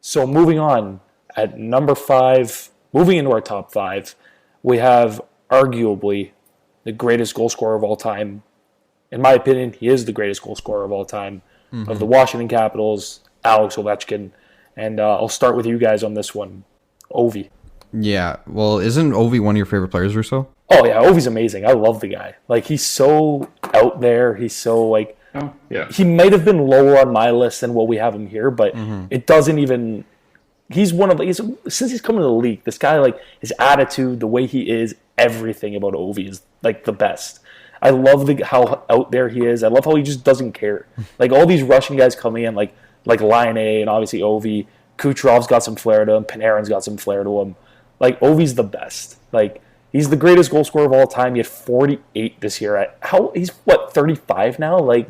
So moving on, at number 5, moving into our top 5, we have arguably the greatest goal scorer of all time. In my opinion, he is the greatest goal scorer of all time of the Washington Capitals, Alex Ovechkin. And I'll start with you guys on this one. Ovi. Yeah, well, isn't Ovi one of your favorite players or so? Oh, yeah, Ovi's amazing. I love the guy. Like, he's so out there. He's so, like... Oh, yeah. He might have been lower on my list than what we have him here, but it doesn't even... He's one of... since he's come into the league, this guy, like, his attitude, the way he is, everything about Ovi is, like, the best. I love how out there he is. I love how he just doesn't care. Like, all these Russian guys coming in, like Line A and obviously Ovi. Kucherov's got some flair to him. Panarin's got some flair to him. Like, Ovi's the best. Like, he's the greatest goal scorer of all time. He had 48 this year. He's, 35 now? Like,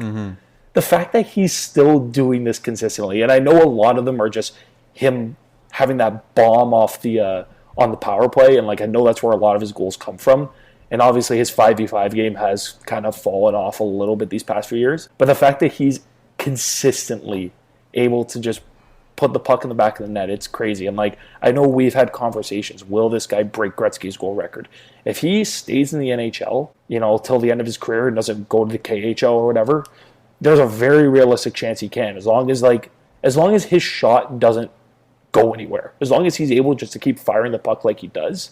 the fact that he's still doing this consistently, and I know a lot of them are just him having that bomb off the on the power play, and, like, I know that's where a lot of his goals come from. And obviously his 5v5 game has kind of fallen off a little bit these past few years. But the fact that he's consistently able to just put the puck in the back of the net, it's crazy. And, like, I know we've had conversations. Will this guy break Gretzky's goal record? If he stays in the NHL, till the end of his career and doesn't go to the KHL or whatever, there's a very realistic chance he can. As long as his shot doesn't go anywhere. As long as he's able just to keep firing the puck like he does.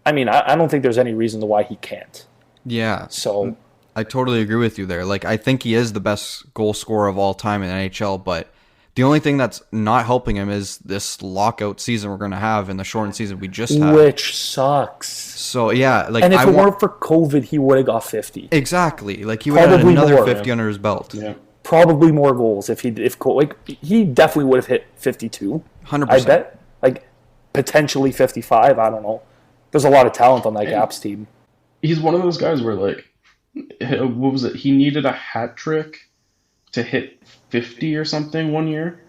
I mean, I don't think there's any reason why he can't. Yeah. So I totally agree with you there. Like, I think he is the best goal scorer of all time in the NHL, but the only thing that's not helping him is this lockout season we're going to have in the shortened season we just had. Which sucks. So, yeah. Like, and if it weren't for COVID, he would have got 50. Exactly. Like, he would have had another 50 under his belt. Yeah. Probably more goals if he definitely would have hit 52. 100%. I bet. Like, potentially 55. I don't know. There's a lot of talent on that Caps team. He's one of those guys where, like, what was it? He needed a hat trick to hit 50 or something one year.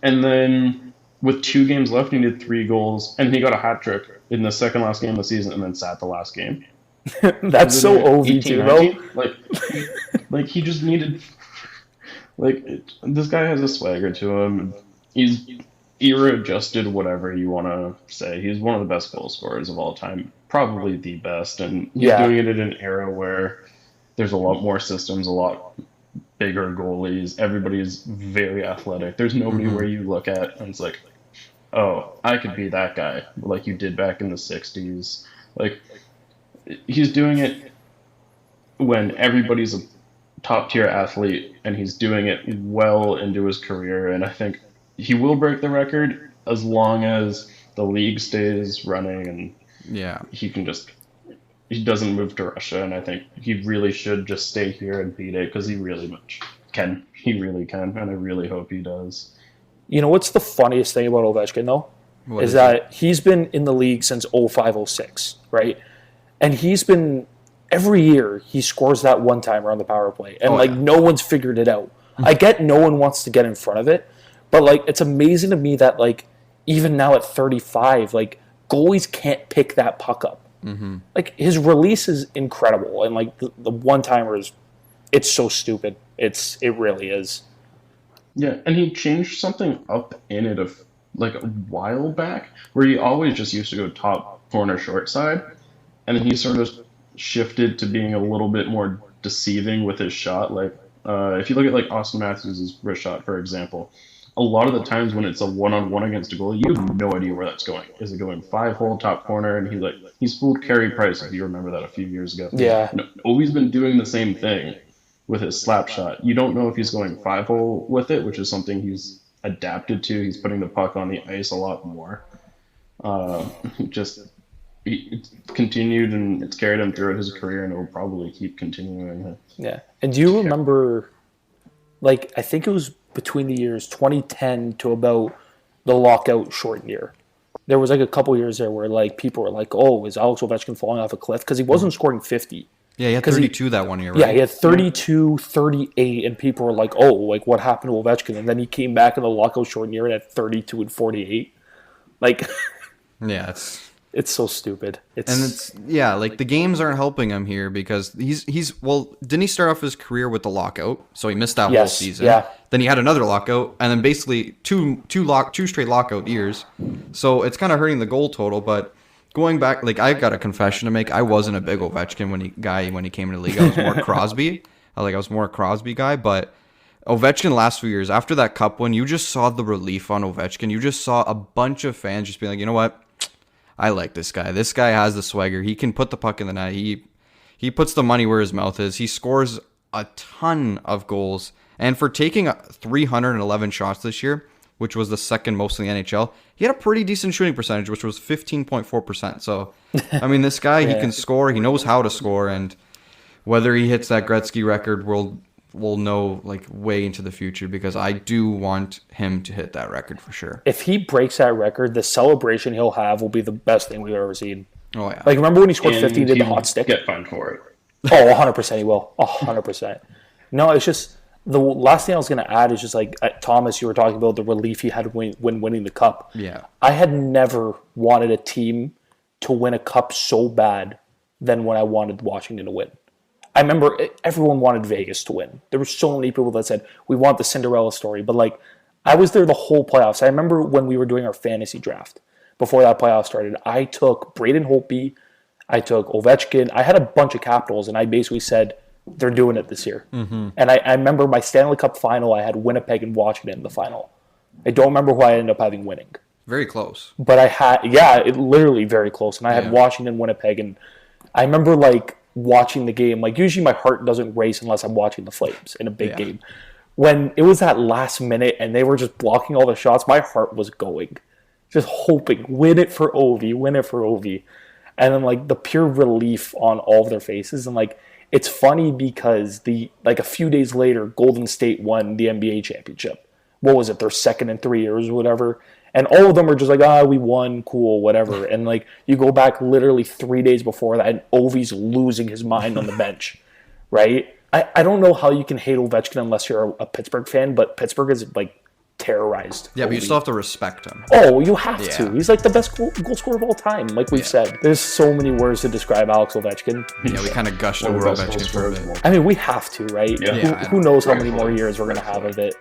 And then with 2 games left, he needed 3 goals. And he got a hat trick in the second last game of the season and then sat the last game. That's so OV too, though. Like, he just needed... Like, this guy has a swagger to him. He's era-adjusted, whatever you want to say. He's one of the best goal scorers of all time. Probably the best. And he's doing it in an era where there's a lot more systems, a lot bigger goalies. Everybody's very athletic. There's nobody where you look at and it's like, oh, I could be that guy, like you did back in the 60s. Like, he's doing it when everybody's a top-tier athlete, and he's doing it well into his career. And I think he will break the record as long as the league stays running and he doesn't move to Russia. And I think he really should just stay here and beat it because he really much can. He really can, and I really hope he does. You know what's the funniest thing about Ovechkin, though? Is that he's been in the league since 05-06, right? And he's been... Every year, he scores that one-timer on the power play. And, no one's figured it out. I get no one wants to get in front of it. But, like, it's amazing to me that, like, even now at 35, like, goalies can't pick that puck up. Like, his release is incredible. And, like, the one-timers, it's so stupid. It really is. Yeah, and he changed something up in it a while back where he always just used to go top corner short side. And then he sort of shifted to being a little bit more deceiving with his shot. Like, if you look at, like, Austin Matthews' wrist shot, for example, a lot of the times when it's a one-on-one against a goalie, you have no idea where that's going. Is it going 5-hole top corner? And he's fooled Carey Price, if you remember that a few years ago. Yeah. Ovi's been doing the same thing with his slap shot. You don't know if he's going 5-hole with it, which is something he's adapted to. He's putting the puck on the ice a lot more. It's continued, and it's carried him throughout his career, and it will probably keep continuing. Yeah. And do you remember, like, I think it was between the years 2010 to about the lockout shortened year. There was, like, a couple years there where, like, people were like, oh, is Alex Ovechkin falling off a cliff? Because he wasn't scoring 50. Yeah, he had 32 that one year, right? Yeah, he had 32, 38, and people were like, oh, like, what happened to Ovechkin? And then he came back in the lockout shortened year and had 32 and 48. Like... Yeah, it's... It's so stupid. And it's like the games aren't helping him here because he's well, didn't he start off his career with the lockout? So he missed that whole season. Yeah. Then he had another lockout, and then basically two straight lockout years. So it's kind of hurting the goal total. But going back, like I got a confession to make. I wasn't a big Ovechkin when he came into the league. I was more Crosby. I was more a Crosby guy, but Ovechkin last few years after that cup win, you just saw the relief on Ovechkin. You just saw a bunch of fans just being like, you know what? I like this guy. This guy has the swagger. He can put the puck in the net. He puts the money where his mouth is. He scores a ton of goals. And for taking 311 shots this year, which was the second most in the NHL, he had a pretty decent shooting percentage, which was 15.4%. So, I mean, this guy, he can score. He knows how to score. And whether he hits that Gretzky record, we'll know like way into the future, because I do want him to hit that record for sure. If he breaks that record, the celebration he'll have will be the best thing we've ever seen. Oh yeah. Like, remember when he scored 50 and did the hot stick? Get fined for it. Oh, 100% he will. 100%. No, it's just the last thing I was going to add is just like Thomas, you were talking about the relief he had when winning the cup. Yeah. I had never wanted a team to win a cup so bad than when I wanted Washington to win. I remember everyone wanted Vegas to win. There were so many people that said, we want the Cinderella story. But, like, I was there the whole playoffs. I remember when we were doing our fantasy draft, before that playoff started, I took Braden Holtby, I took Ovechkin. I had a bunch of Capitals, and I basically said, they're doing it this year. Mm-hmm. And I remember my Stanley Cup final, I had Winnipeg and Washington in the final. I don't remember who I ended up having winning. Very close. But I had, literally very close. And I had Washington, Winnipeg, and I remember, like, watching the game. Like, usually my heart doesn't race unless I'm watching the Flames in a big game. When it was that last minute and they were just blocking all the shots, my heart was going. Just hoping, win it for Ovi, win it for Ovi. And then, like, the pure relief on all of their faces. And, like, it's funny because a few days later, Golden State won the NBA championship. What was it, their second in 3 years or whatever? And all of them are just like, we won, cool, whatever. And, like, you go back literally 3 days before that, and Ovi's losing his mind on the bench, right? I don't know how you can hate Ovechkin unless you're a Pittsburgh fan, but Pittsburgh is, like, terrorized. Yeah, but you still have to respect him. Oh, you have to. He's, like, the best goal scorer of all time, like we've said. There's so many words to describe Alex Ovechkin. Yeah, we kind of gushed over Ovechkin for a bit. I mean, we have to, right? Yeah. Who knows how many more years we're going to have of it.